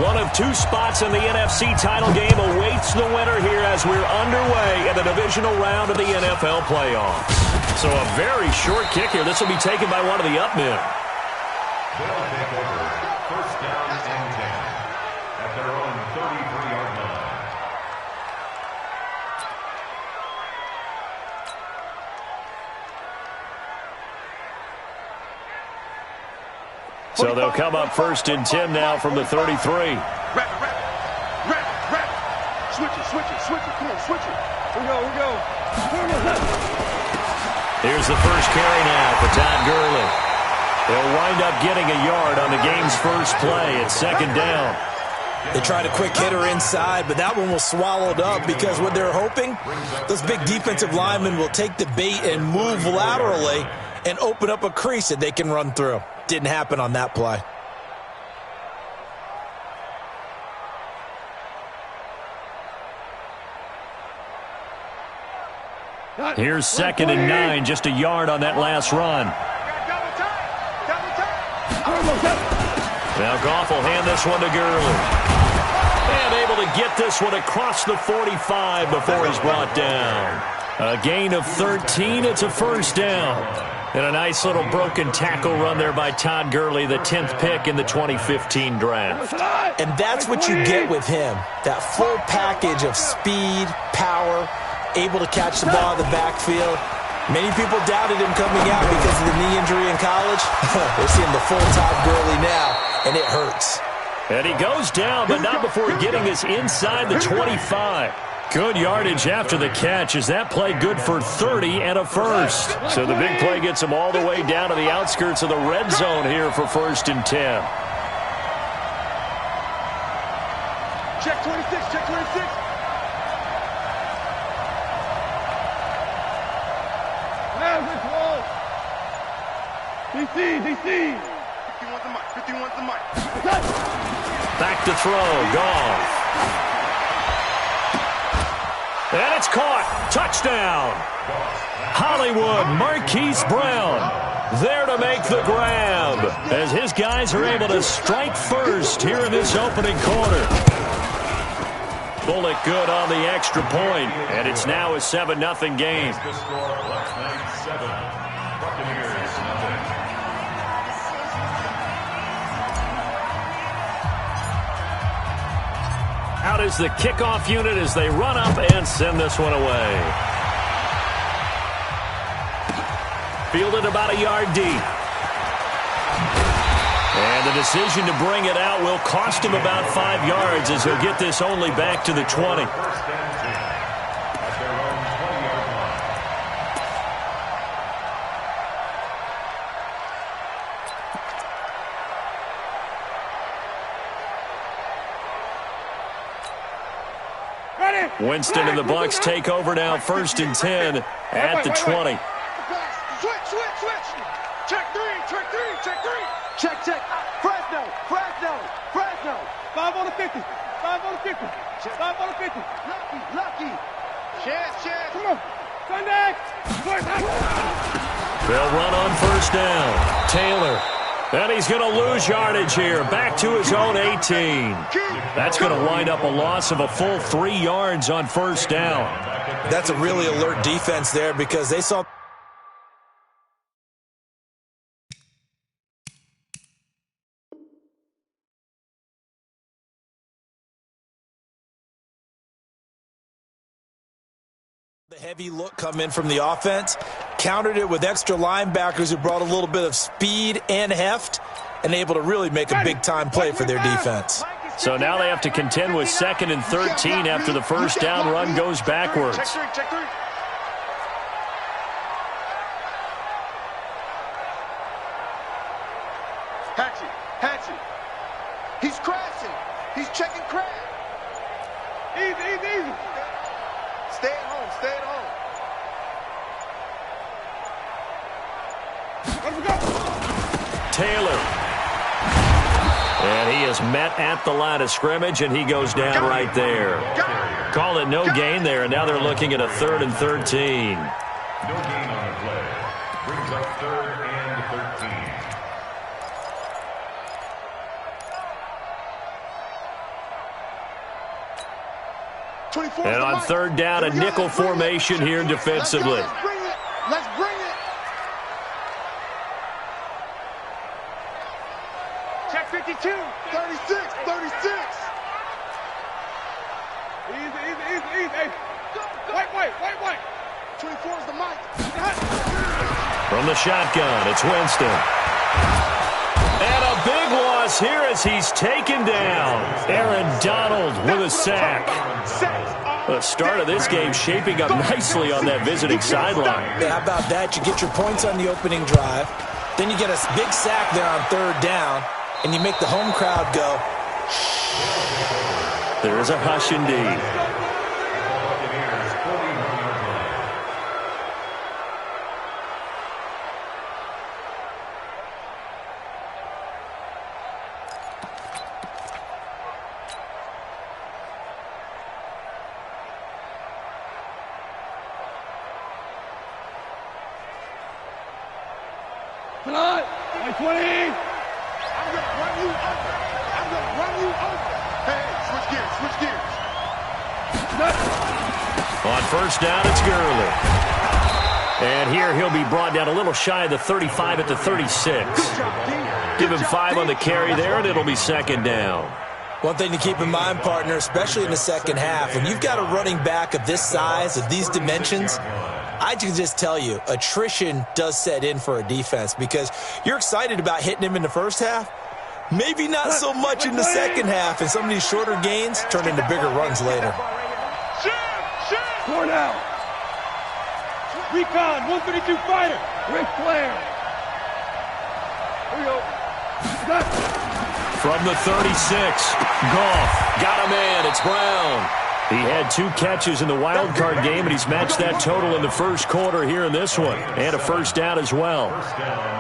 One of two spots in the NFC title game awaits the winner here as we're underway in the divisional round of the NFL playoffs. So a very short kick here. This will be taken by one of the up men. They'll take over first down and 10 at their own 33-yard line. So they'll come up first and 10 now from the 33. Rap. Switch it. Come on, switch it. Here we go. Here's the first carry now for Todd Gurley. They'll wind up getting a yard on the game's first play at second down. They tried a quick hitter inside, but that one was swallowed up because what they're hoping, those big defensive linemen will take the bait and move laterally and open up a crease that they can run through. Didn't happen on that play. Here's second and 9, just a yard on that last run. Now Goff will hand this one to Gurley. And able to get this one across the 45 before he's brought down. A gain of 13, it's a first down. And a nice little broken tackle run there by Todd Gurley, the 10th pick in the 2015 draft. And that's what you get with him, that full package of speed, power, able to catch the ball in the backfield. Many people doubted him coming out because of the knee injury in college. They're seeing the full Todd Gurley now, and it hurts. And he goes down, but not before getting us inside the 25. Good yardage after the catch as that play good for 30 and a first. So the big play gets him all the way down to the outskirts of the red zone here for first and 10. Check 26, check 26. DC. 51's the mic. Back to throw, Goff. And it's caught. Touchdown. Hollywood Marquise Brown there to make the grab as his guys are able to strike first here in this opening quarter. Bullock good on the extra point, and it's now a 7-0 game. The score last night 7, Buccaneers 0. Out is the kickoff unit as they run up and send this one away. Fielded about a yard deep. And the decision to bring it out will cost him about 5 yards as he'll get this only back to the 20. Winston and the Bucs take over now, first and 10 at the 20. Switch. Check three. Check. Fresno. 5 on the 50. Lucky. Chance. Come on. Sunday. They'll run on first down. Taylor. And he's going to lose yardage here. Back to his own 18. That's going to wind up a loss of a full 3 yards on first down. That's a really alert defense there because they saw the heavy look come in from the offense, countered it with extra linebackers who brought a little bit of speed and heft, and able to really make a big-time play for their defense. So now they have to contend with second and 13 after the first down run goes backwards. Check three. Hatchet. He's crashing. He's checking crash. Easy. Stay at home. Taylor. And he is met at the line of scrimmage, and he goes down right there. Call it no gain there, and now they're looking at a 3rd and 13. No gain on the play. Brings up 3rd and 13. And on third down, a nickel formation here defensively. Let's bring it. Check 52. 36. Easy. Wait. 24 is the mic. From the shotgun, it's Winston. And a big loss here as he's taken down. Aaron Donald with a sack. The start of this game shaping up nicely on that visiting sideline. How about that? You get your points on the opening drive. Then you get a big sack there on third down. And you make the home crowd go. There is a hush indeed. Tonight, 20. I'm gonna run you over. Hey, switch gears. On first down, it's Gurley. And here he'll be brought down a little shy of the 35 at the 36. Give him 5 on the carry there, and it'll be second down. One thing to keep in mind, partner, especially in the second half, when you've got a running back of this size, of these dimensions, I can just tell you, attrition does set in for a defense because you're excited about hitting him in the first half. Maybe not so much in the second half, and some of these shorter gains turn into bigger runs later. Score now. Recon, 132 fighter, Ric Flair. Here we go. From the 36, Goff got a man. It's Brown. He had 2 catches in the wild card game, and he's matched that total in the first quarter here in this one. And a first down as well.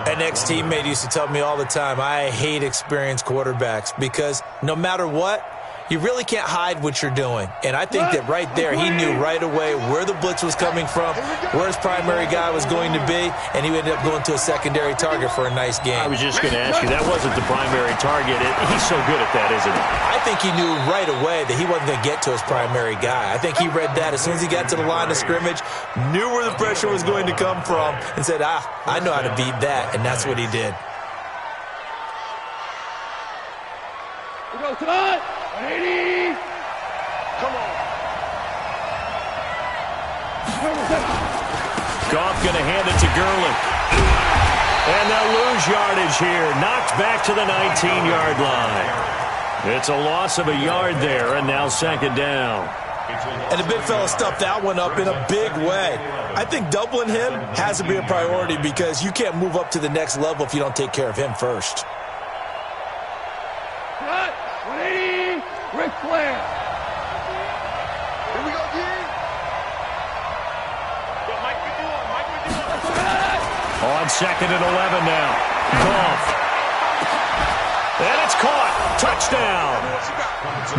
An ex-teammate used to tell me all the time, I hate experienced quarterbacks because no matter what, you really can't hide what you're doing. And I think that right there, he knew right away where the blitz was coming from, where his primary guy was going to be, and he ended up going to a secondary target for a nice game. I was just going to ask you, that wasn't the primary target. He's so good at that, isn't he? I think he knew right away that he wasn't going to get to his primary guy. I think he read that as soon as he got to the line of scrimmage, knew where the pressure was going to come from, and said, I know how to beat that, and that's what he did. We go tonight. 180. Come on. Goff going to hand it to Gurley. And they'll lose yardage here. Knocked back to the 19-yard line. It's a loss of a yard there, and now second down. And the big fella stuffed that one up in a big way. I think doubling him has to be a priority because you can't move up to the next level if you don't take care of him first. 180. Ric Flair. Here we go, G. On second and 11 now. Goff. And it's caught. Touchdown.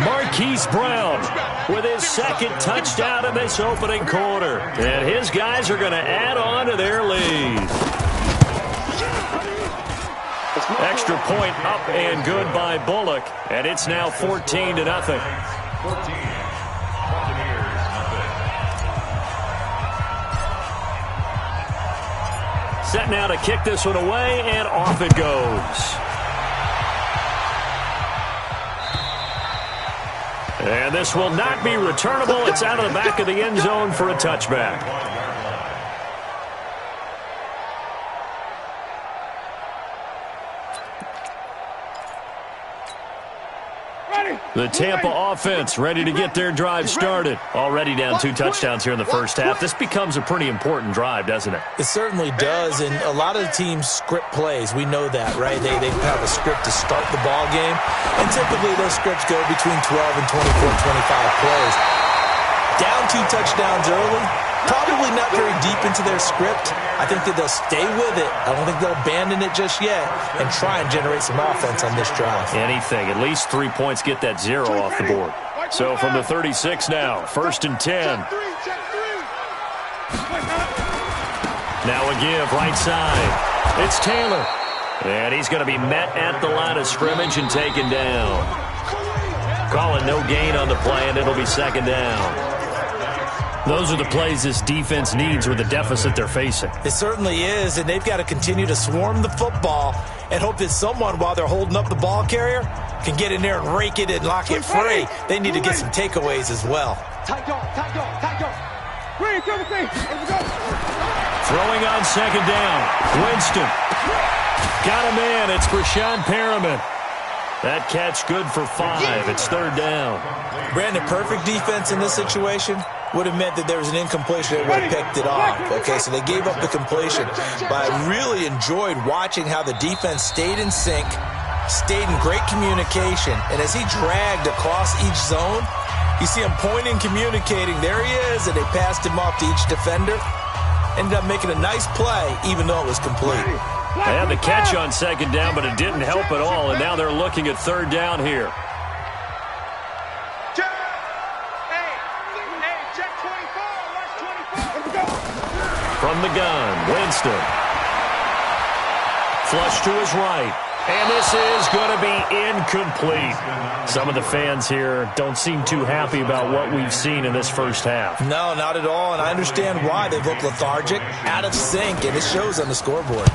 Marquise Brown with his second touchdown in this opening quarter. And his guys are going to add on to their lead. Extra point up and good by Bullock. And it's now 14-0. 14. Set now to kick this one away, and off it goes. And this will not be returnable. It's out of the back of the end zone for a touchback. The Tampa offense ready to get their drive started. Already down 2 touchdowns here in the first half. This becomes a pretty important drive, doesn't it? It certainly does, and a lot of the teams script plays. We know that, right? They have a script to start the ball game, and typically those scripts go between 12 and 24, 25 plays. Down 2 touchdowns early, probably not very deep into their script. I think that they'll stay with it. I don't think they'll abandon it just yet and try and generate some offense on this drive. Anything. At least 3 points get that 0 off the board. So from the 36 now, 1st and 10. Now a give right side. It's Taylor. And he's going to be met at the line of scrimmage and taken down. calling no gain on the play, and it'll be second down. Those are the plays this defense needs with the deficit they're facing. It certainly is, and they've got to continue to swarm the football and hope that someone, while they're holding up the ball carrier, can get in there and rake it and lock it free. They need to get some takeaways as well. Tight dog. Green, let's go. Throwing on second down. Winston. Got him in. It's Brashad Perriman. That catch good for 5. It's third down. Brandon, perfect defense in this situation would have meant that there was an incompletion that would have picked it off. Okay, so they gave up the completion. But I really enjoyed watching how the defense stayed in sync, stayed in great communication, and as he dragged across each zone, you see him pointing, communicating. There he is, and they passed him off to each defender. Ended up making a nice play, even though it was complete. They had the catch on second down, but it didn't help at all, and now they're looking at third down here. From the gun, Winston. Flush to his right. And this is going to be incomplete. Some of the fans here don't seem too happy about what we've seen in this first half. No, not at all, and I understand why. They look lethargic, out of sync, and it shows on the scoreboard.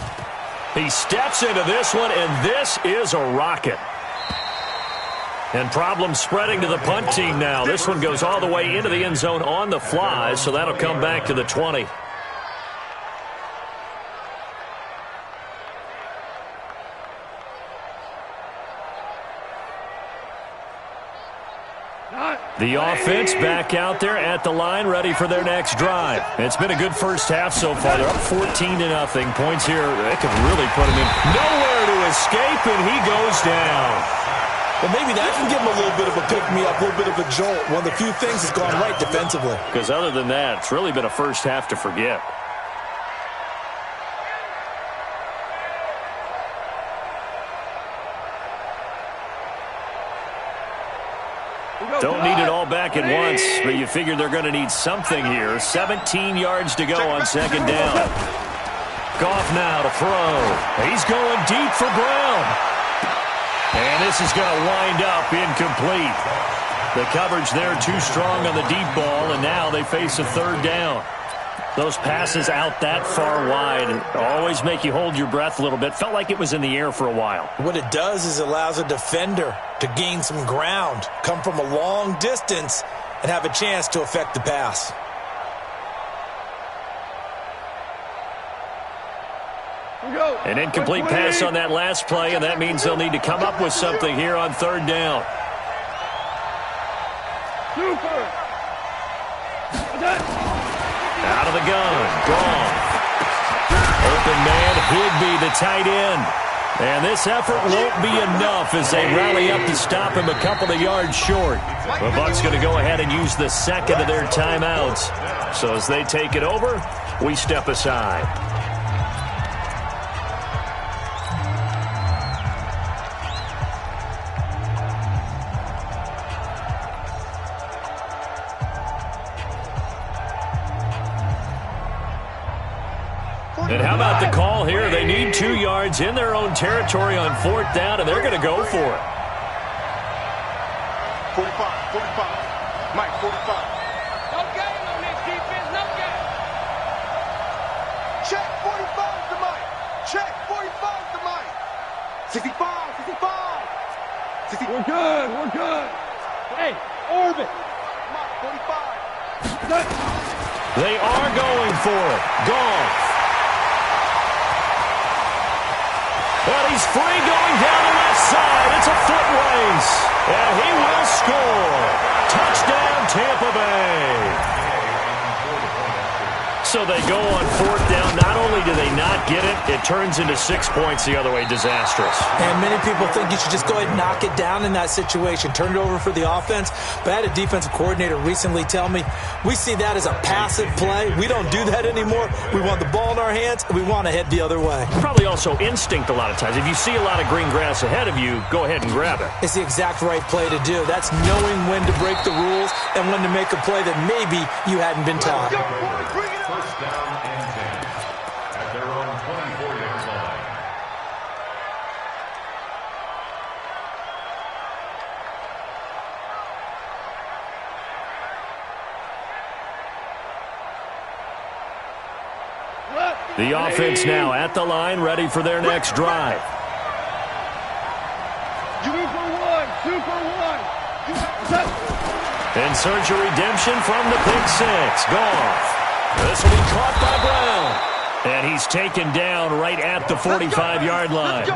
He steps into this one, and this is a rocket. And problems spreading to the punt team now. This one goes all the way into the end zone on the fly, so that'll come back to the 20. The offense back out there at the line, ready for their next drive. It's been a good first half so far. They're up 14-0. Points here, they could really put him in. Nowhere to escape, and he goes down. Well, maybe that can give him a little bit of a pick-me-up, a little bit of a jolt. One of the few things that's gone right defensively. Because other than that, it's really been a first half to forget. Don't need it all back at once, but you figure they're going to need something here. 17 yards to go on second down. Goff now to throw. He's going deep for Brown. And this is going to wind up incomplete. The coverage there too strong on the deep ball, and now they face a third down. Those passes out that far wide always make you hold your breath a little bit. Felt like it was in the air for a while. What it does is it allows a defender to gain some ground, come from a long distance, and have a chance to affect the pass. An incomplete pass on that last play, and that means they'll need to come up with something here on third down. Out of the gun, Goff. Open man, Higbee, the tight end. And this effort won't be enough as they rally up to stop him a couple of yards short. The Bucs going to go ahead and use the second of their timeouts. So as they take it over, we step aside. And how about the call here? They need 2 yards in their own territory on fourth down, and they're going to go for it. 45. Mike, 45. No game on this defense, no game. Check 45 to Mike. Check 45 to Mike. 65. We're good. Hey, orbit. Mike, 45. They are going for it. Goff. Well, he's free going down the left side. It's a foot race. And he will score. Touchdown, Tampa Bay. So they go on fourth down. Not only do they not get it, it turns into 6 points the other way. Disastrous. And many people think you should just go ahead and knock it down in that situation. Turn it over for the offense. But I had a defensive coordinator recently tell me, we see that as a passive play. We don't do that anymore. We want the ball in our hands, and we want to head the other way. Probably also instinct a lot of times. If you see a lot of green grass ahead of you, go ahead and grab it. It's the exact right play to do. That's knowing when to break the rules and when to make a play that maybe you hadn't been taught. First down and 10 at their own 24-yard line. The offense now at the line, ready for their next drive. 2 for 1. 2 for 1. In search of redemption from the pick six. Goff. This will be caught by Brown. And he's taken down right at the 45-yard line.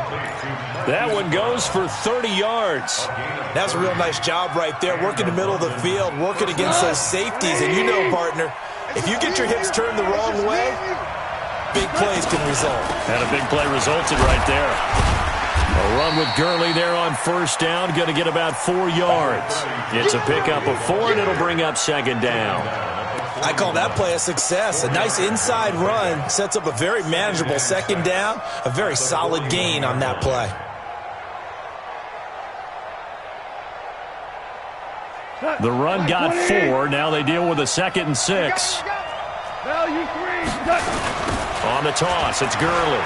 That one goes for 30 yards. That's a real nice job right there. Working the middle of the field, working against those safeties. And you know, partner, if you get your hips turned the wrong way, big plays can result. And a big play resulted right there. A run with Gurley there on first down. Going to get about 4 yards. It's a pickup of 4, and it'll bring up second down. I call that play a success. A nice inside run sets up a very manageable second down. A very solid gain on that play. The run got 4. Now they deal with a 2nd and 6. Value 3. On the toss, it's Gurley.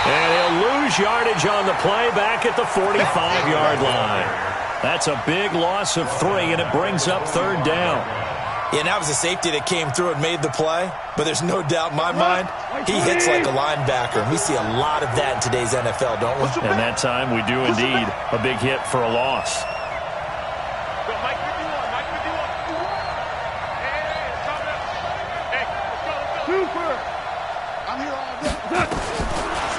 And he'll lose yardage on the play back at the 45-yard line. That's a big loss of 3, and it brings up third down. Yeah, and that was a safety that came through and made the play. But there's no doubt in my mind, he hits like a linebacker. And we see a lot of that in today's NFL, don't we? And that time we do indeed a big hit for a loss.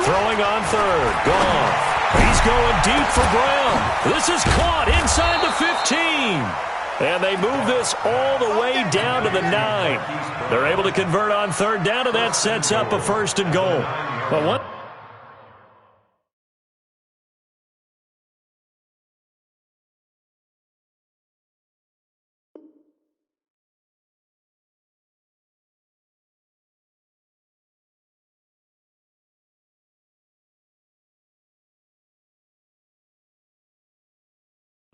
Throwing on third. Goff. He's going deep for Brown. This is caught inside the 15. And they move this all the way down to the 9. They're able to convert on third down, and that sets up a 1st and goal. But what?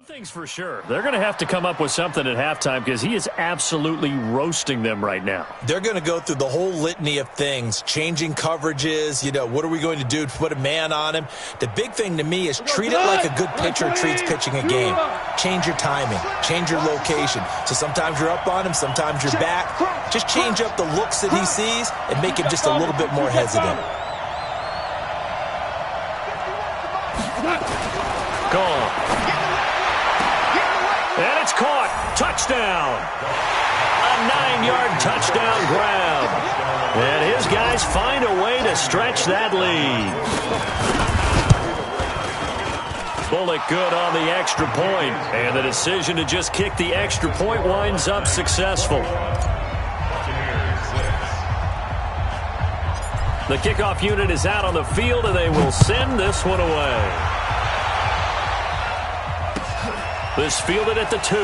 Things for sure. They're going to have to come up with something at halftime because he is absolutely roasting them right now. They're going to go through the whole litany of things, changing coverages, what are we going to do to put a man on him? The big thing to me is treat it like a good pitcher treats pitching a game. Change your timing, change your location. So sometimes you're up on him, sometimes you're back. Just change up the looks that he sees and make him just a little bit more hesitant. Gone. And it's caught. Touchdown. A 9-yard touchdown grab. And his guys find a way to stretch that lead. Bullock good on the extra point. And the decision to just kick the extra point winds up successful. The kickoff unit is out on the field, and they will send this one away. This fielded at the 2.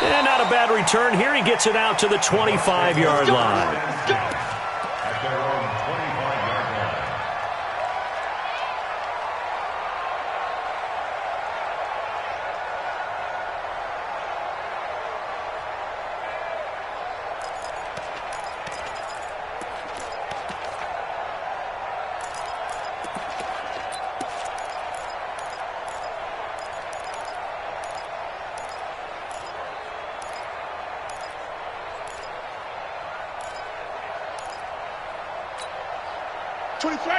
And not a bad return here. He gets it out to the 25-yard line.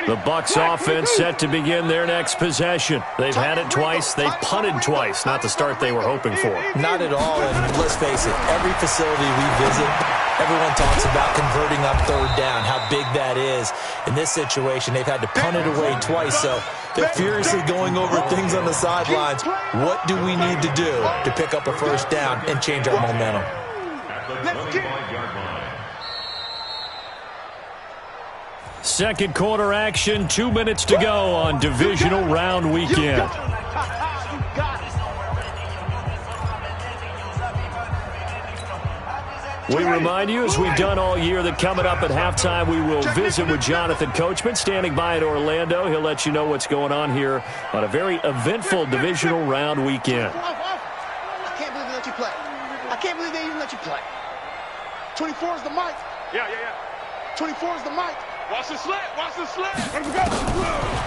The Bucs offense set to begin their next possession. They've had it twice. They've punted twice. Not the start they were hoping for. Not at all, and let's face it, every facility we visit, everyone talks about converting on third down, how big that is. In this situation, they've had to punt it away twice, so they're furiously going over things on the sidelines. What do we need to do to pick up a first down and change our momentum? Second quarter action, 2 minutes to go on divisional round weekend. We remind you, as we've done all year, that coming up at halftime, we will visit with Jonathan Coachman, standing by in Orlando. He'll let you know what's going on here on a very eventful divisional round weekend. I can't believe they let you play. I can't believe they even let you play. 24 is the mic. Yeah. 24 is the mic. Watch the slant. Watch the slant.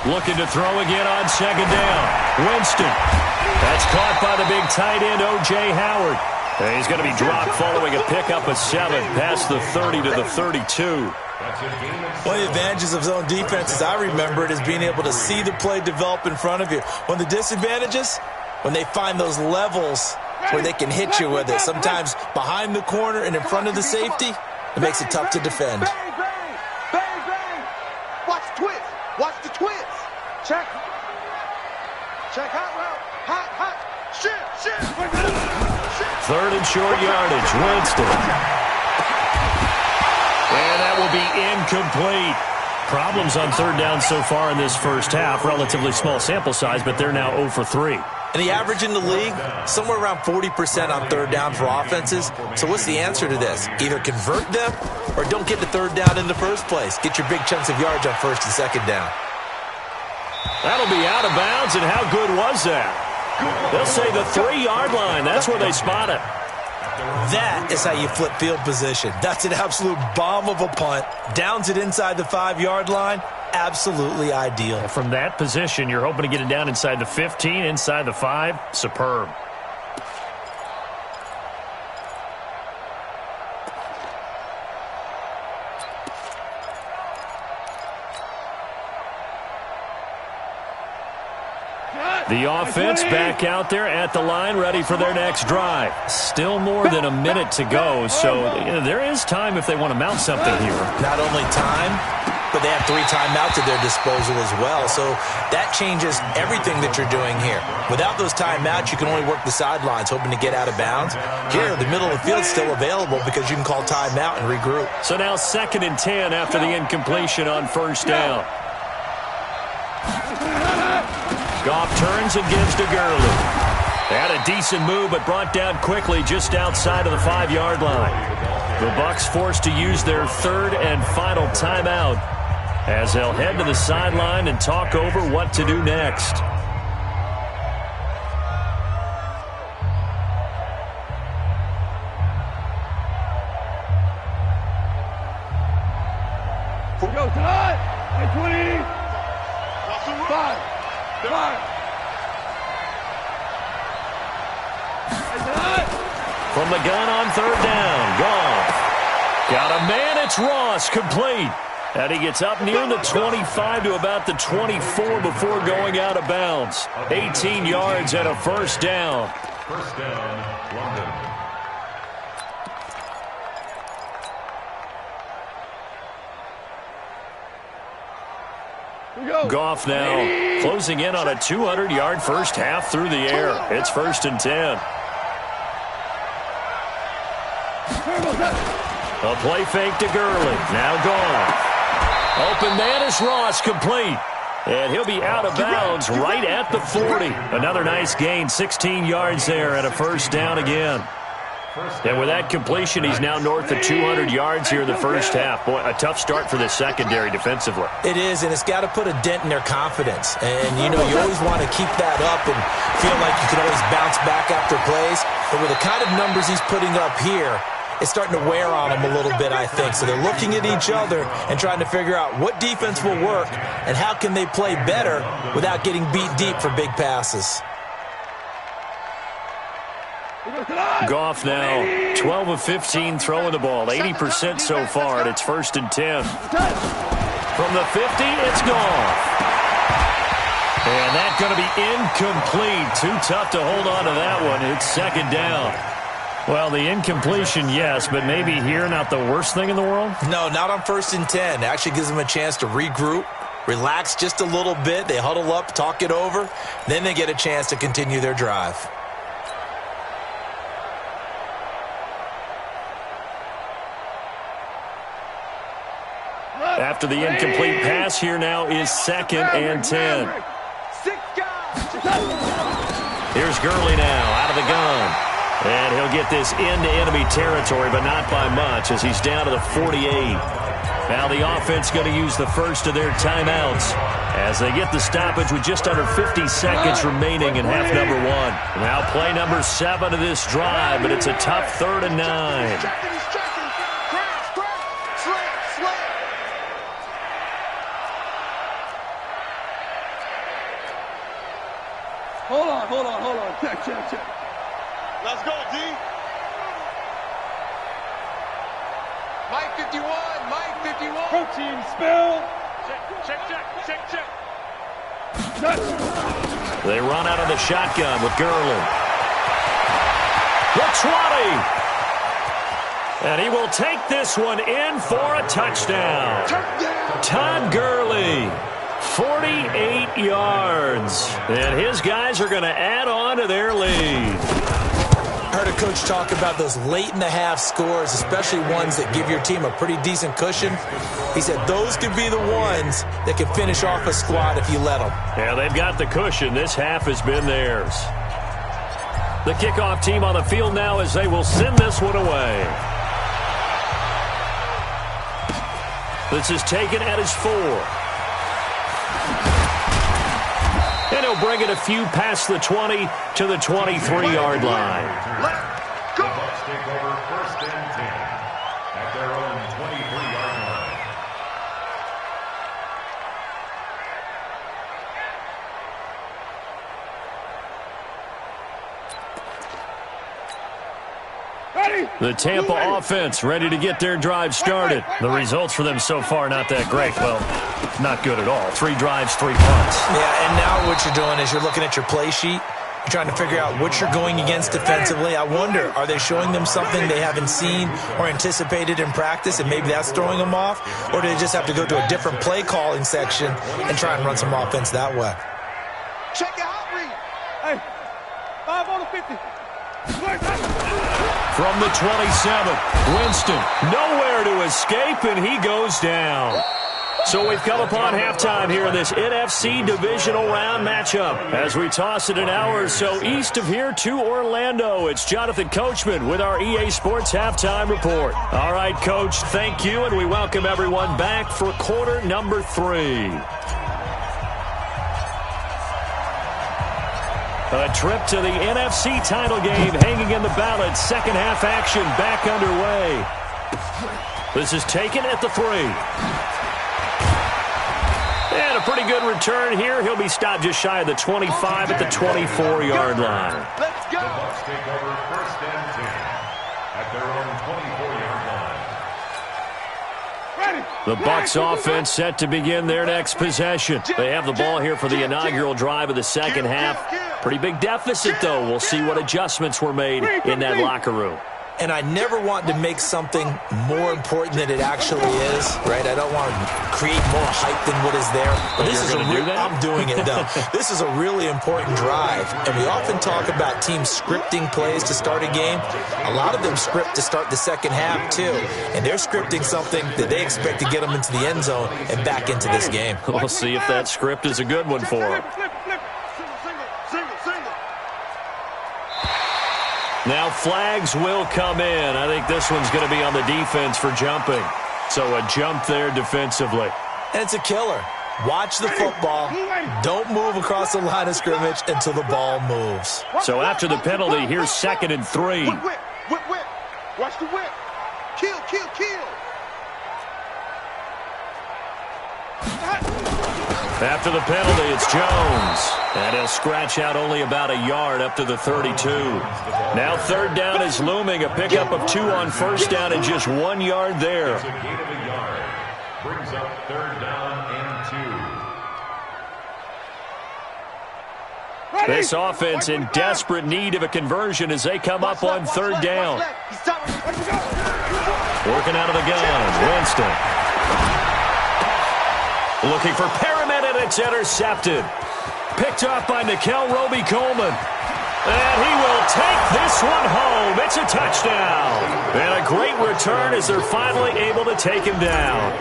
Looking to throw again on second down. Winston. That's caught by the big tight end, O.J. Howard. And he's going to be dropped following a pickup of 7 past the 30 to the 32. One of the advantages of zone defense, as I remember it, is being able to see the play develop in front of you. One of the disadvantages, when they find those levels where they can hit you with it, sometimes behind the corner and in front of the safety, it makes it tough to defend. Bang, bang, bang, bang. Watch the twist. Watch the twist. Check. Check hot route. Hot, hot. Shit. 3rd and short yardage. Winston. And that will be incomplete. Problems on 3rd down so far in this first half. Relatively small sample size, but they're now 0 for 3. And the average in the league, somewhere around 40% on 3rd down for offenses. So what's the answer to this? Either convert them or don't get to 3rd down in the first place. Get your big chunks of yards on 1st and 2nd down. That'll be out of bounds, and how good was that? They'll say the 3-yard line. That's where they spot it. That is how you flip field position. That's an absolute bomb of a punt. Downs it inside the 5-yard line. Absolutely ideal. From that position, you're hoping to get it down inside the 15, inside the 5. Superb. The offense back out there at the line, ready for their next drive. Still more than a minute to go, so there is time if they want to mount something here. Not only time, but they have 3 timeouts at their disposal as well, so that changes everything that you're doing here. Without those timeouts, you can only work the sidelines, hoping to get out of bounds. Here, the middle of the field's still available because you can call timeout and regroup. So now 2nd and 10 after the incompletion on 1st down. Goff turns and gives to Gurley. They had a decent move, but brought down quickly just outside of the 5-yard line. The Bucs forced to use their 3rd and final timeout as they'll head to the sideline and talk over what to do next. Go tonight. At 25. 5. From the gun on 3rd down, Goff. Got a man, it's Ross, complete. And he gets up near the 25 to about the 24 before going out of bounds. 18 yards and a 1st down. 1st down, London. Goff now closing in on a 200-yard first half through the air. It's 1st and 10. A play fake to Gurley. Now Goff. Open man is Ross, complete. And he'll be out of bounds right at the 40. Another nice gain, 16 yards there and a 1st down again. And with that completion, he's now north of 200 yards here in the first half. Boy, a tough start for the secondary defensively. It is, and it's got to put a dent in their confidence. And, you know, you always want to keep that up and feel like you can always bounce back after plays. But with the kind of numbers he's putting up here, it's starting to wear on them a little bit, I think. So they're looking at each other and trying to figure out what defense will work and how can they play better without getting beat deep for big passes. Goff now 12 of 15 throwing the ball, 80% so far, and it's 1st and 10. From the 50, it's Goff. And that's going to be incomplete. Too tough to hold on to that one. It's 2nd down. Well, the incompletion, yes, but maybe here not the worst thing in the world? No, not on 1st and 10. It actually gives them a chance to regroup, relax just a little bit. They huddle up, talk it over. Then they get a chance to continue their drive. After the incomplete pass, here now is 2nd and 10. Here's Gurley now out of the gun. And he'll get this into enemy territory, but not by much as he's down to the 48. Now the offense going to use the first of their timeouts as they get the stoppage with just under 50 seconds remaining in half number 1. Now play number 7 of this drive, but it's a tough 3rd and 9. Hold on. Check. Let's go, D. 51, Mike 51. Protein spill. Check. They run out of the shotgun with Gurley. The 20. And he will take this one in for a touchdown. Todd Gurley, 48 yards. And his guys are going to add on to their lead. I heard a coach talk about those late-in-the-half scores, especially ones that give your team a pretty decent cushion. He said those could be the ones that can finish off a squad if you let them. Yeah, they've got the cushion. This half has been theirs. The kickoff team on the field now as they will send this one away. This is taken at his 4. And he'll bring it a few past the 20 to the 23-yard line. Let's go. The Bucs take over 1st and 10 at their own 23-yard line. The Tampa offense ready to get their drive started. The results for them so far not that great. Well, not good at all. 3 drives, 3 punts. Yeah, and now what you're doing is you're looking at your play sheet. You're trying to figure out what you're going against defensively. I wonder, are they showing them something they haven't seen or anticipated in practice, and maybe that's throwing them off? Or do they just have to go to a different play calling section and try and run some offense that way? Check your hot read. Hey, 5 on the 50. From the 27, Winston nowhere to escape, and he goes down. So we've come upon halftime here in this NFC divisional round matchup. As we toss it an hour or so east of here to Orlando, it's Jonathan Coachman with our EA Sports Halftime Report. All right, Coach, thank you, and we welcome everyone back for quarter number 3. A trip to the NFC title game hanging in the balance. Second half action back underway. This is taken at the 3. And a pretty good return here. He'll be stopped just shy of the 25 at the 24-yard line. Let's go. The Bucs take over 1st and 10 at their own 24-yard line. The Bucs offense set to begin their next possession. They have the ball here for the inaugural drive of the second half. Pretty big deficit, though. We'll see what adjustments were made in that locker room. And I never want to make something more important than it actually is, right? I don't want to create more hype than what is there. But this is I'm doing it, though. This is a really important drive. And we often talk about teams scripting plays to start a game. A lot of them script to start the second half, too. And they're scripting something that they expect to get them into the end zone and back into this game. We'll see if that script is a good one for them. Now flags will come in. I think this one's going to be on the defense for jumping. So a jump there defensively. And it's a killer. Watch the football. Don't move across the line of scrimmage until the ball moves. So after the penalty, here's 2nd and 3. Whip. Watch the whip. Kill. After the penalty, it's Jones. And he'll scratch out only about a yard up to the 32. Now 3rd down is looming. A pickup of 2 on 1st down and just 1 yard there. It's a gain of a yard. Brings up 3rd down and 2. This offense in desperate need of a conversion as they come up on 3rd down. Working out of the gun, Winston. Looking for Perriman, and it's intercepted. Picked off by Nickel Roby-Coleman. And he will take this one home. It's a touchdown. And a great return as they're finally able to take him down.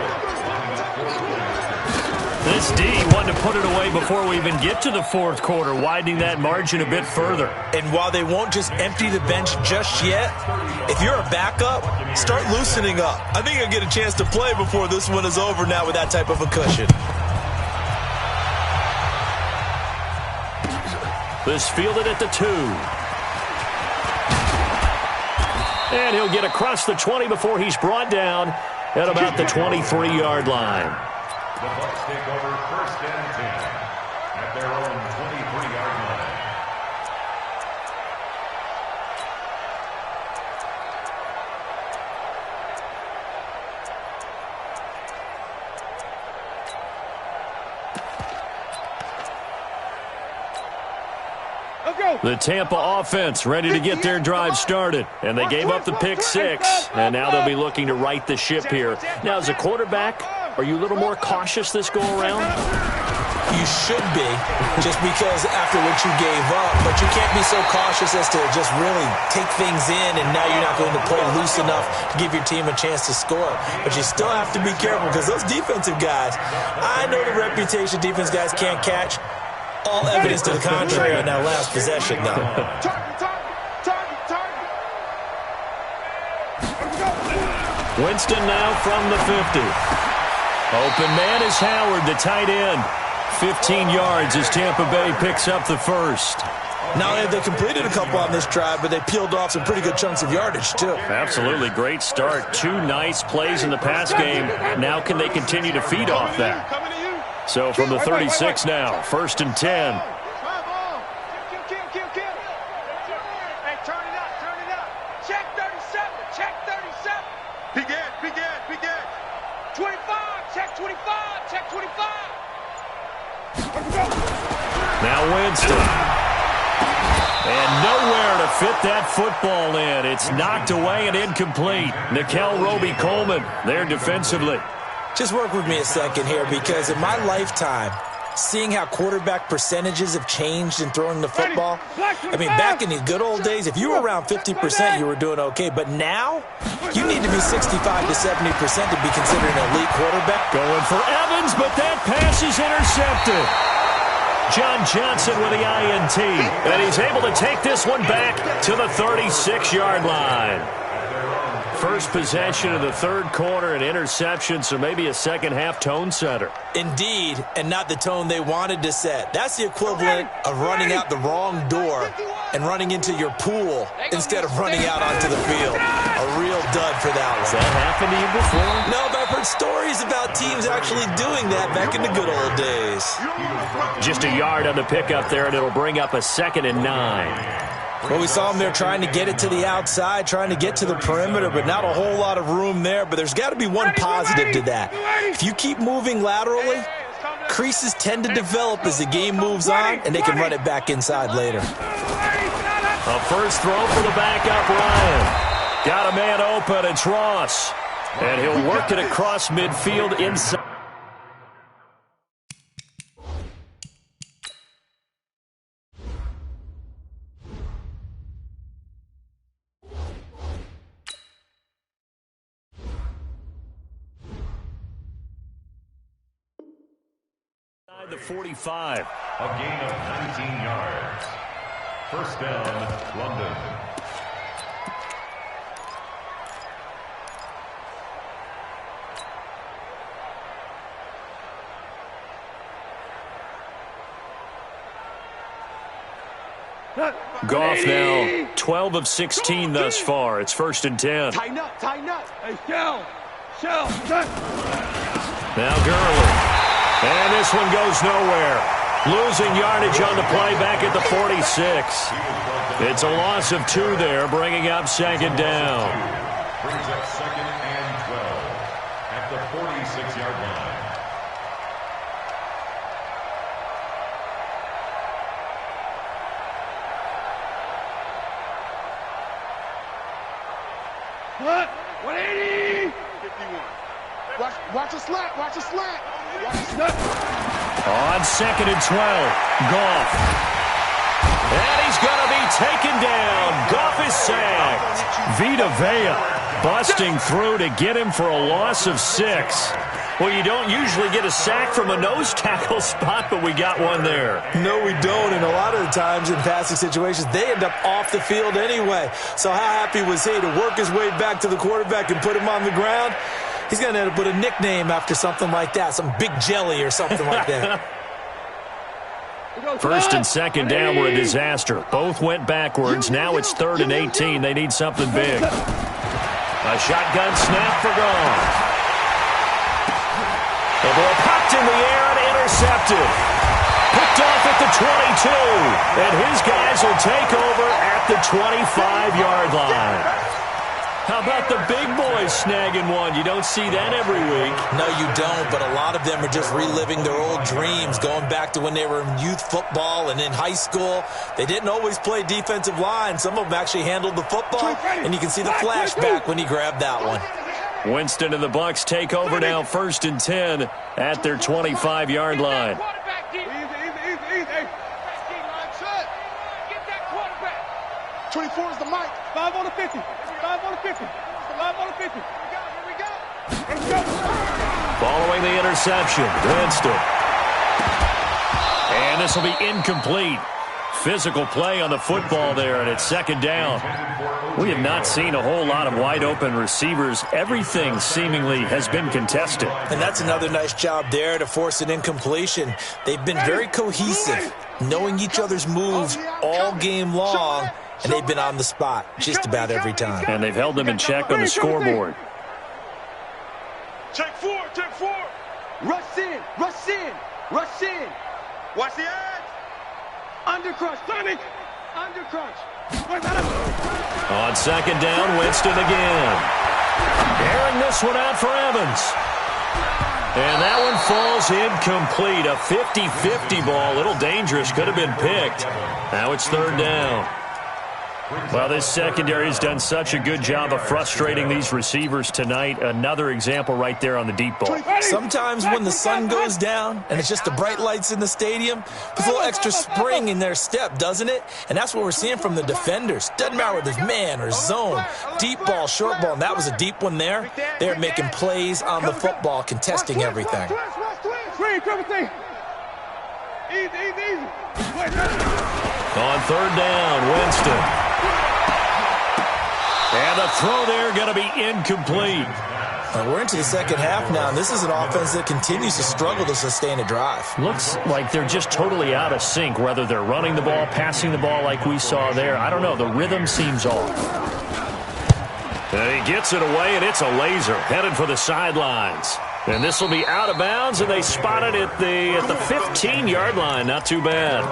This D wanted to put it away before we even get to the 4th quarter, widening that margin a bit further. And while they won't just empty the bench just yet, if you're a backup, start loosening up. I think you'll get a chance to play before this one is over now with that type of a cushion. This fielded at the 2. And he'll get across the 20 before he's brought down at about the 23-yard line. The Bucs take over 1st and 10 at their own 23-yard line. The Tampa offense ready to get their drive started. And they gave up the pick 6, and now they'll be looking to right the ship here. Now, as a quarterback, are you a little more cautious this go-around? You should be, just because after what you gave up, but you can't be so cautious as to just really take things in, and now you're not going to play loose enough to give your team a chance to score. But you still have to be careful, because those defensive guys, I know the reputation defense guys can't catch. All evidence to the contrary on that last possession, though. Winston now from the 50. Open man is Howard, the tight end. 15 yards as Tampa Bay picks up the first. Now they completed a couple on this drive, but they peeled off some pretty good chunks of yardage, too. Absolutely great start. 2 nice plays in the pass game. Now can they continue to feed off that? So from the 36 now, 1st and 10. Hey, turn it up. Check 37. Check 37. Big Ed. 25. Check 25. Check 25. Now Winston. And nowhere to fit that football in. It's knocked away and incomplete. Nickel Roby-Coleman there defensively. Just work with me a second here, because in my lifetime, seeing how quarterback percentages have changed in throwing the football, I mean, back in the good old days, if you were around 50%, you were doing okay. But now, you need to be 65 to 70% to be considered an elite quarterback. Going for Evans, but that pass is intercepted. John Johnson with the INT, and he's able to take this one back to the 36-yard line. First possession of the 3rd quarter, an interception, so maybe a second-half tone setter. Indeed, and not the tone they wanted to set. That's the equivalent of running out the wrong door and running into your pool instead of running out onto the field. A real dud for that one. Has that happened to you before? No, but I've heard stories about teams actually doing that back in the good old days. Just a yard on the pickup there, and it'll bring up a 2nd and 9. Well, we saw them there trying to get it to the outside, trying to get to the perimeter, but not a whole lot of room there. But there's got to be one positive to that. If you keep moving laterally, creases tend to develop as the game moves on, and they can run it back inside later. A first throw for the backup, Ryan. Got a man open, it's Ross. And he'll work it across midfield inside. The 45. A gain of 19 yards. First down, London. Goff now 12 of 16 thus far. It's 1st and 10. Tighten up. Hey, Shell. Now Gurley. And this one goes nowhere. Losing yardage on the play back at the 46. It's a loss of 2 there, bringing up 2nd down. Brings up 2nd and 12 at the 46-yard line. What? 180. 51. Watch a slant. On 2nd and 12, Goff. And he's going to be taken down. Goff is sacked. Vita Vea busting through to get him for a loss of 6. Well, you don't usually get a sack from a nose tackle spot, but we got one there. No, we don't, and a lot of the times in passing situations, they end up off the field anyway. So how happy was he to work his way back to the quarterback and put him on the ground? He's going to end up with a nickname after something like that, some Big Jelly or something like that. 1st and 2nd down were a disaster. Both went backwards. Now it's 3rd and 18. They need something big. A shotgun snap for Goff. The ball popped in the air and intercepted. Picked off at the 22. And his guys will take over at the 25-yard line. How about the big boys snagging one? You don't see that every week. No, you don't, but a lot of them are just reliving their old dreams, going back to when they were in youth football and in high school. They didn't always play defensive line. Some of them actually handled the football, and you can see the flashback when he grabbed that one. Winston and the Bucs take over now, 1st and 10 at their 25-yard line. Easy. Get that quarterback. 24 is the mic. 5 on the 50. 5 on the 50. 5 on the 50. Here we go. Let's go. Following the interception, Winston. And this will be incomplete. Physical play on the football there, and it's 2nd down. We have not seen a whole lot of wide-open receivers. Everything seemingly has been contested. And that's another nice job there to force an incompletion. They've been very cohesive, knowing each other's moves all game long, and they've been on the spot just about every time. And they've held them in check on the scoreboard. Check 4. Rush in. Watch the edge. Undercrush, Sonic. Undercrush. On 2nd down, Winston again. Airing this one out for Evans. And that one falls incomplete. A 50-50 ball. A little dangerous. Could have been picked. Now it's 3rd down. Well, this secondary has done such a good job of frustrating these receivers tonight. Another example right there on the deep ball. Sometimes when the sun goes down and it's just the bright lights in the stadium, there's a little extra spring in their step, doesn't it? And that's what we're seeing from the defenders. Doesn't matter whether it's man or zone, deep ball, short ball, and that was a deep one there. They're making plays on the football, contesting everything. Easy. On 3rd down, Winston. And the throw there going to be incomplete. We're into the 2nd half now, and this is an offense that continues to struggle to sustain a drive. Looks like they're just totally out of sync, whether they're running the ball, passing the ball like we saw there. I don't know. The rhythm seems off. And he gets it away, and it's a laser headed for the sidelines. And this will be out of bounds, and they spot it at the 15-yard line. Not too bad.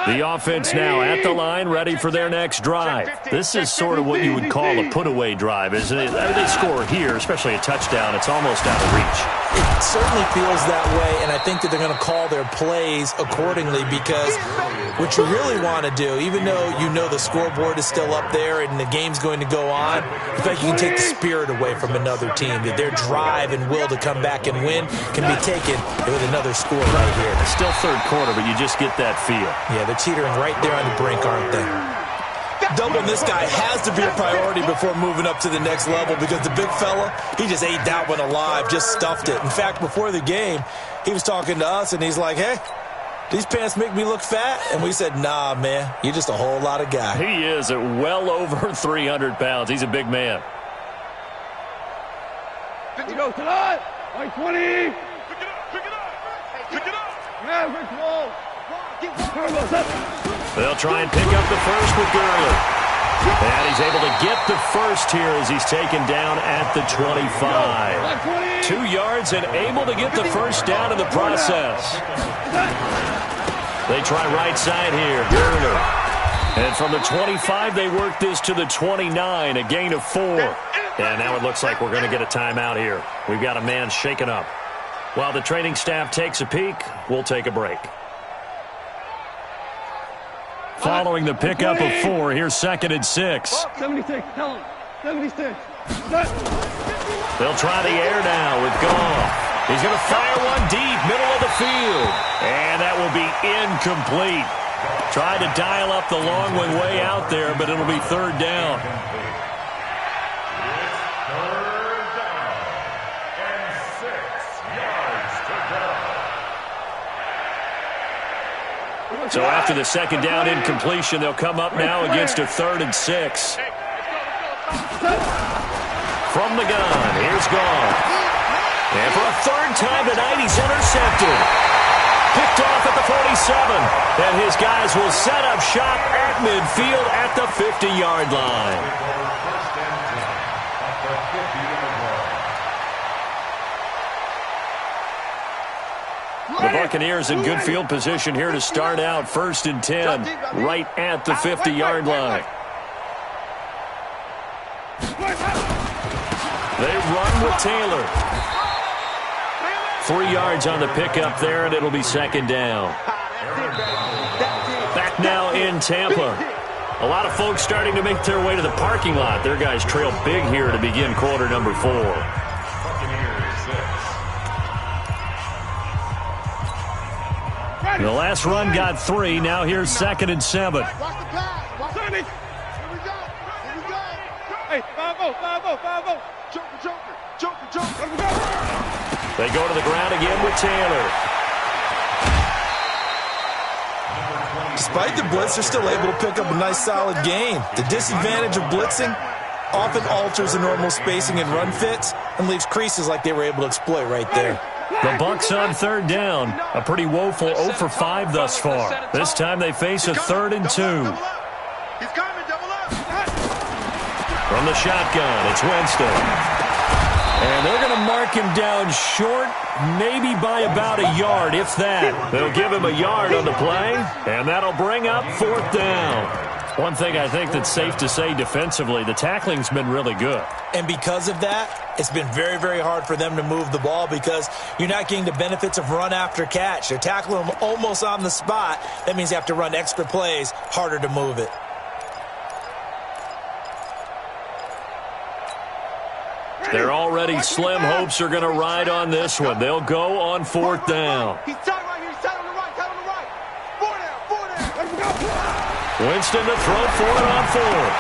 The offense now at the line, ready for their next drive. This is sort of what you would call a put-away drive, isn't it? I mean, they score here, especially a touchdown. It's almost out of reach. It certainly feels that way, and I think that they're going to call their plays accordingly, because what you really want to do, even though you know the scoreboard is still up there and the game's going to go on, in fact, you can take the spirit away from another team, that their drive and will to come back and win can be taken with another score right here. It's still 3rd quarter, but you just get that feel. Yeah, they're teetering right there on the brink, aren't they? Doubling this guy has to be a priority before moving up to the next level, because the big fella, he just ate that one alive, just stuffed it. In fact, before the game, he was talking to us, and he's like, hey, these pants make me look fat? And we said, nah, man, you're just a whole lot of guy. He is at well over 300 pounds. He's a big man. Here we go, tonight. 20. Pick it up. Yeah, Rick Wall. They'll try and pick up the first with Gurley. And he's able to get the first here as he's taken down at the 25. 2 yards and able to get the first down in the process. They try right side here, Gurley. And from the 25, they work this to the 29, a gain of 4. And now it looks like we're going to get a timeout here. We've got a man shaken up. While the training staff takes a peek, we'll take a break. Following the pickup of 4, here's 2nd and 6. 76, tell him. 76. They'll try the air now with Goff. He's going to fire one deep, middle of the field. And that will be incomplete. Tried to dial up the long one way out there, but it'll be 3rd down. So after the 2nd down incompletion, they'll come up now against a 3rd and 6. From the gun, here's Goff. And for a 3rd time tonight, he's intercepted. Picked off at the 47. And his guys will set up shop at midfield at the 50-yard line. the 50-yard line. The Buccaneers in good field position here to start out. 1st and 10, right at the 50-yard line. They run with Taylor. 3 yards on the pickup there, and it'll be 2nd down. Back now in Tampa. A lot of folks starting to make their way to the parking lot. Their guys trail big here to begin quarter number 4. The last run got 3. Now here's 2nd and 7. Watch the pass. Watch the Here we go. Here we go. Hey, 5-0, 5-0, 5-0. Joker. They go to the ground again with Taylor. Despite the blitz, they're still able to pick up a nice solid gain. The disadvantage of blitzing often alters the normal spacing and run fits and leaves creases like they were able to exploit right there. The Bucs on 3rd down. A pretty woeful 0 for 5 thus far. This time they face a 3rd and 2. He's coming, double up. From the shotgun, it's Winston. And they're going to mark him down short, maybe by about a yard, if that. They'll give him a yard on the play, and that'll bring up 4th down. One thing I think that's safe to say defensively, the tackling's been really good. And because of that, it's been very, very hard for them to move the ball because you're not getting the benefits of run after catch. They're tackling them almost on the spot. That means they have to run extra plays, harder to move it. Their already slim hopes are going to ride on this one. They'll go on 4th down. He's tight right here. He's tight on the right. 4 down. Let's go. Winston to throw for it on 4th.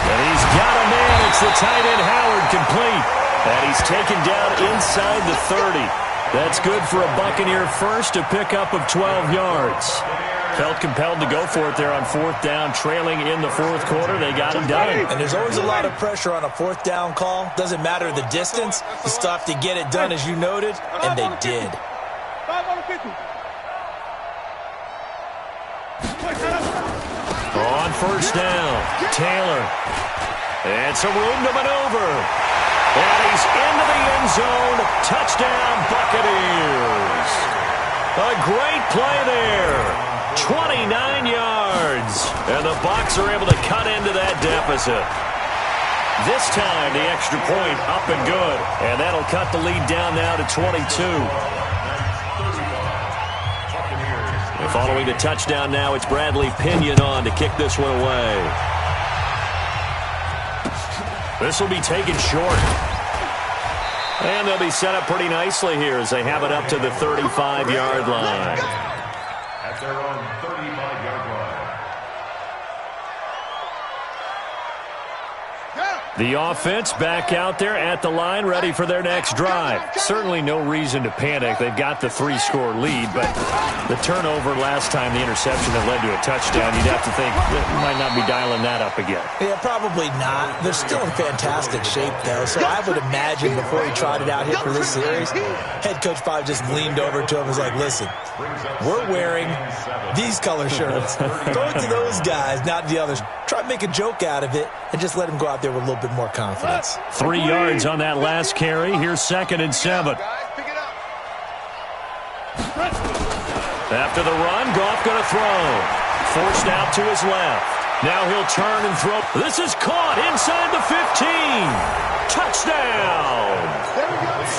And he's got a man. It's the tight end Howard complete. And he's taken down inside the 30. That's good for a Buccaneer first, a pickup of 12 yards. Felt compelled to go for it there on 4th down, trailing in the 4th quarter. They got it done. And there's always a lot of pressure on a 4th down call. Doesn't matter the distance. You still have to get it done, as you noted, and they did. 5-50. On 1st down, Taylor. And some room to maneuver. And he's into the end zone. Touchdown, Buccaneers. A great play there. 29 yards. And the Bucs are able to cut into that deficit. This time, the extra point up and good. And that'll cut the lead down now to 22. Following the touchdown now, it's Bradley Pinion on to kick this one away. This will be taken short. And they'll be set up pretty nicely here as they have it up to the 35-yard line. At their own 35-yard line. The offense back out there at the line, ready for their next drive. Certainly no reason to panic. They've got the 3-score lead, but the turnover last time, the interception that led to a touchdown, you'd have to think that might not be dialing that up again. Yeah, probably not. They're still in fantastic shape, though, so I would imagine before he trotted out here for this series, head coach probably just leaned over to him and was like, listen, we're wearing these color shirts. Throw it to those guys, not the others. Try to make a joke out of it and just let him go out there with a little bit more confidence. 3 yards on that last carry. Here's 2nd and 7. After the run, Goff going to throw. Forced out to his left. Now he'll turn and throw. This is caught inside the 15. Touchdown.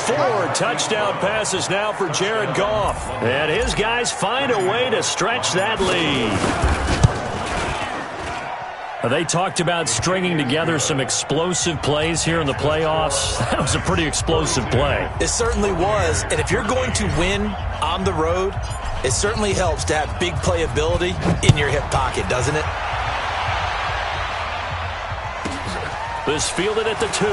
4 touchdown passes now for Jared Goff. And his guys find a way to stretch that lead. They talked about stringing together some explosive plays here in the playoffs. That was a pretty explosive play. It certainly was. And if you're going to win on the road, it certainly helps to have big playability in your hip pocket, doesn't it? This fielded at the 2.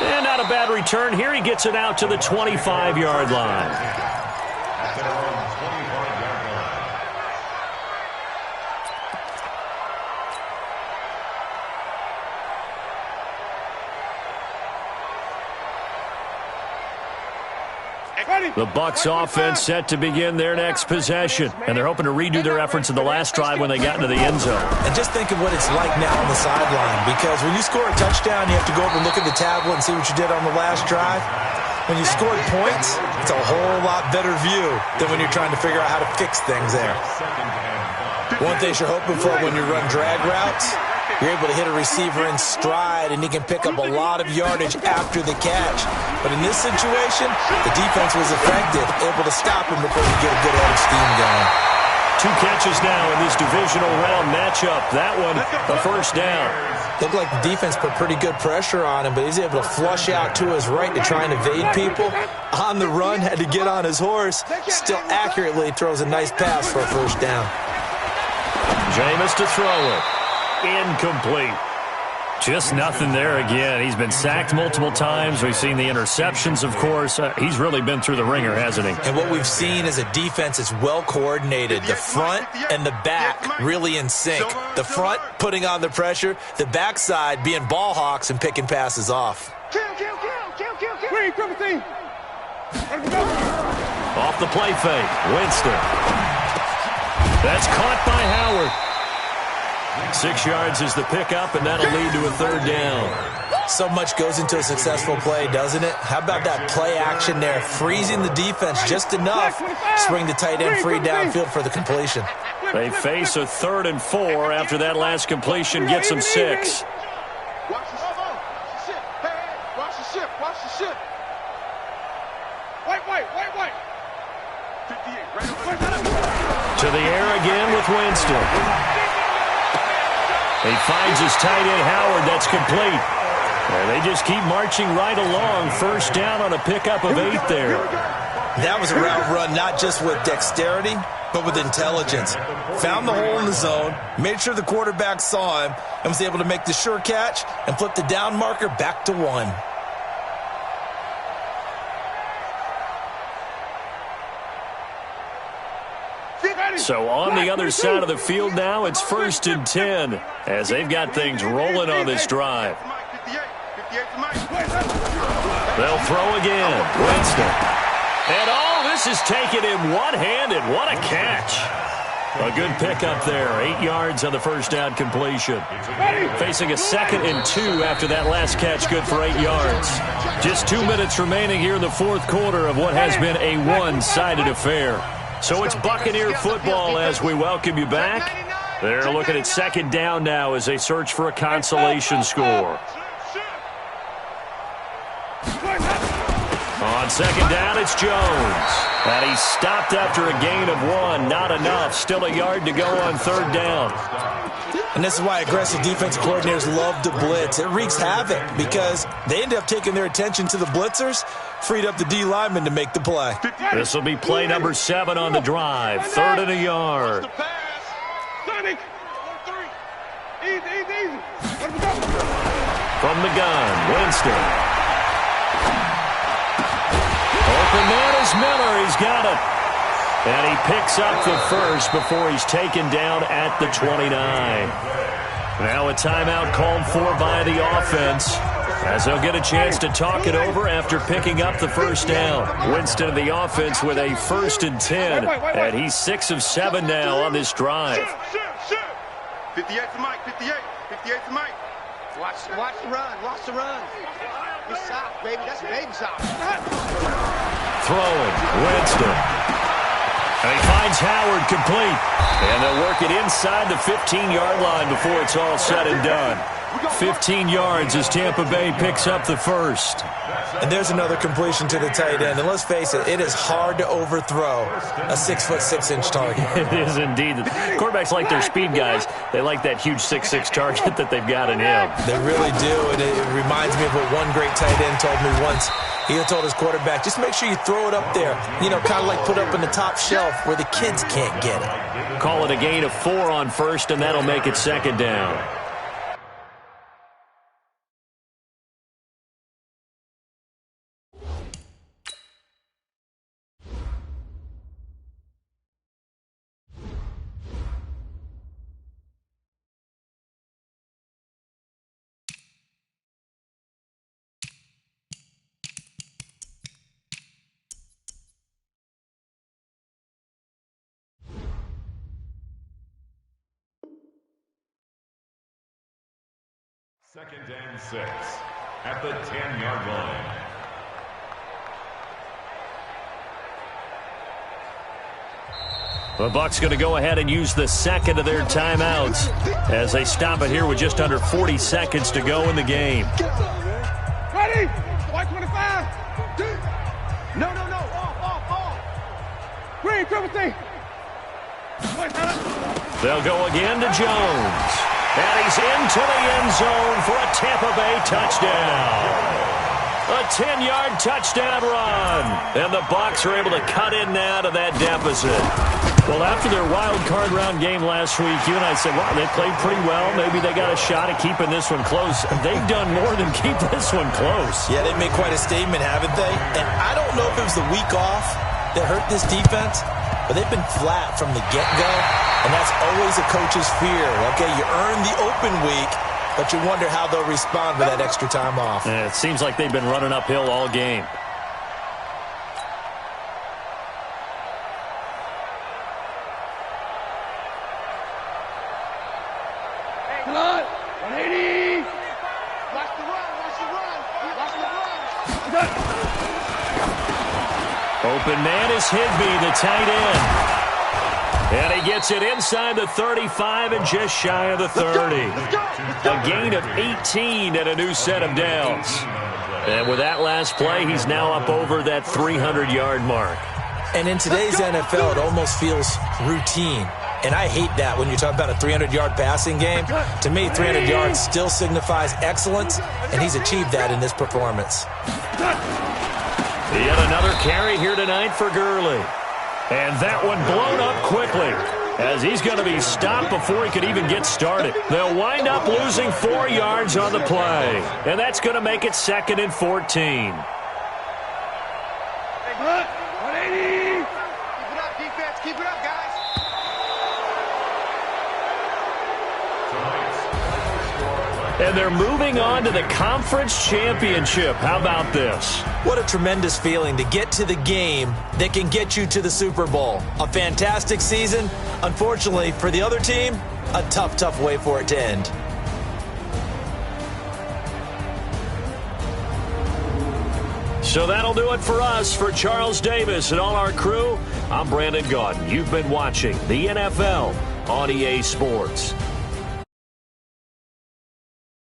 And not a bad return here. He gets it out to the 25-yard line. At their own 25-yard line. The Bucs offense set to begin their next possession, and they're hoping to redo their efforts in the last drive when they got into the end zone. And just think of what it's like now on the sideline, because when you score a touchdown, you have to go over and look at the tablet and see what you did on the last drive. When you scored points, it's a whole lot better view than when you're trying to figure out how to fix things there. One thing you're hoping for when you run drag routes, you're able to hit a receiver in stride, and he can pick up a lot of yardage after the catch. But in this situation, the defense was effective, able to stop him before he get a good head of steam going. 2 catches now in this divisional round matchup. That one, a first down. Looked like the defense put pretty good pressure on him, but he's able to flush out to his right to try and evade people. On the run, had to get on his horse. Still accurately throws a nice pass for a first down. Jameis to throw it. Incomplete. Just nothing there again. He's been sacked multiple times. We've seen the interceptions, of course. He's really been through the ringer, hasn't he? And what we've seen is a defense that's well coordinated. The front and the back really in sync. The front putting on the pressure. The backside being ball hawks and picking passes off. Off the play fake. Winston. That's caught by Howard. 6 yards is the pickup, and that'll lead to a third down. So much goes into a successful play, doesn't it? How about that play action there, freezing the defense just enough to swing the tight end free downfield for the completion. They face a 3rd and 4 after that last completion gets them 6. Watch the ship. Watch the ship. Watch the ship. White. 58. To the air again with Winston. He finds his tight end, Howard. That's complete. And they just keep marching right along. First down on a pickup of 8 there. That was a route run not just with dexterity, but with intelligence. Found the hole in the zone, made sure the quarterback saw him, and was able to make the sure catch and flip the down marker back to 1. So on the other side of the field now, it's 1st and 10 as they've got things rolling on this drive. They'll throw again. Winston. And this is taken in one-handed. What a catch. A good pickup there. 8 yards on the first down completion. Facing a 2nd and 2 after that last catch, good for 8 yards. Just 2 minutes remaining here in the 4th quarter of what has been a one-sided affair. So it's Buccaneer football as we welcome you back. They're looking at 2nd down now as they search for a consolation score. On 2nd down, it's Jones. And he's stopped after a gain of 1. Not enough. Still a yard to go on 3rd down. And this is why aggressive defensive coordinators love to blitz. It wreaks havoc because they end up taking their attention to the blitzers, freed up the D lineman to make the play. This will be play number 7 on the drive. 3rd and a yard. From the gun, Winston. Open man is Miller. He's got it. And he picks up the first before he's taken down at the 29. Now a timeout called for by the offense as they'll get a chance to talk it over after picking up the first down. Winston of the offense with a 1st and 10, and he's 6 of 7 now on this drive. 58 to Mike. 58 to Mike. Watch the run. Watch the run. Good shot, baby. That's a baby shot. Throwing. Winston. And he finds Howard complete. And they'll work it inside the 15-yard line before it's all said and done. 15 yards as Tampa Bay picks up the first. And there's another completion to the tight end. And let's face it, it is hard to overthrow a 6'6" target. It is indeed. The quarterbacks like their speed guys. They like that huge 6'6" target that they've got in him. They really do. And it reminds me of what one great tight end told me once. He told his quarterback, just make sure you throw it up there. You know, kind of like put up in the top shelf where the kids can't get it. Call it a gain of 4 on first, and that'll make it 2nd down. Second and 6 at the 10-yard line. The Bucs going to go ahead and use the second of their timeouts as they stop it here with just under 40 seconds to go in the game. Ready? White 25. No. Off. Green, triple T. They'll go again to Jones. And he's into the end zone for a Tampa Bay touchdown. A 10-yard touchdown run. And the Bucs are able to cut in now to that deficit. Well, after their wild card round game last week, you and I said, wow, they played pretty well. Maybe they got a shot at keeping this one close. They've done more than keep this one close. Yeah, they've made quite a statement, haven't they? And I don't know if it was the week off that hurt this defense, but they've been flat from the get-go, and that's always a coach's fear. Okay, you earn the open week, but you wonder how they'll respond with that extra time off. Yeah, it seems like they've been running uphill all game. Blood. 180. Watch the run. Open man is Higbee, the tight end. And he gets it inside the 35 and just shy of the 30. A gain of 18 and a new set of downs. And with that last play, he's now up over that 300-yard mark. And in today's NFL, it almost feels routine. And I hate that when you talk about a 300-yard passing game. To me, 300 yards still signifies excellence, and he's achieved that in this performance. Yet another carry here tonight for Gurley. And that one blown up quickly as he's going to be stopped before he could even get started. They'll wind up losing 4 yards on the play. And that's going to make it 2nd and 14. 180. Keep it up, defense. Keep it up, guys. And they're moving on to the conference championship. How about this? What a tremendous feeling to get to the game that can get you to the Super Bowl. A fantastic season. Unfortunately, for the other team, a tough way for it to end. So that'll do it for us. For Charles Davis and all our crew, I'm Brandon Gaudin. You've been watching the NFL on EA Sports.